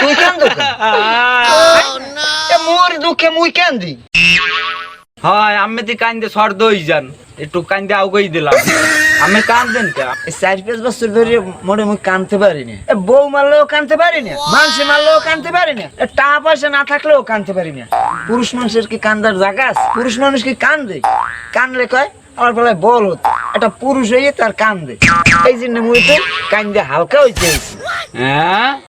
তুই কান্দো মোর দুঃখে মুই কান্দি। হয় আমি তো কান্দে সর্দ হই যান, একটু কান্দে আউগই দিলাম, আমি কান্দেন কে? 4-5 বছর ধরে মনে মুই কানতে পারি না। বউ মারলেও কানতে পারি না, মানুষ মারলেও কানতে পারি না, টাকা পয়সা না থাকলেও কানতে পারি না। পুরুষ মানুষের কি কান্দার জায়গা আছে? পুরুষ মানুষ কি কান্দে? কানলে কয় আমার বেলায় বল হত, একটা পুরুষ হয়ে তার কান্দে। এই জন্য মুই তো কান্দে হালকা হইতে। হ্যাঁ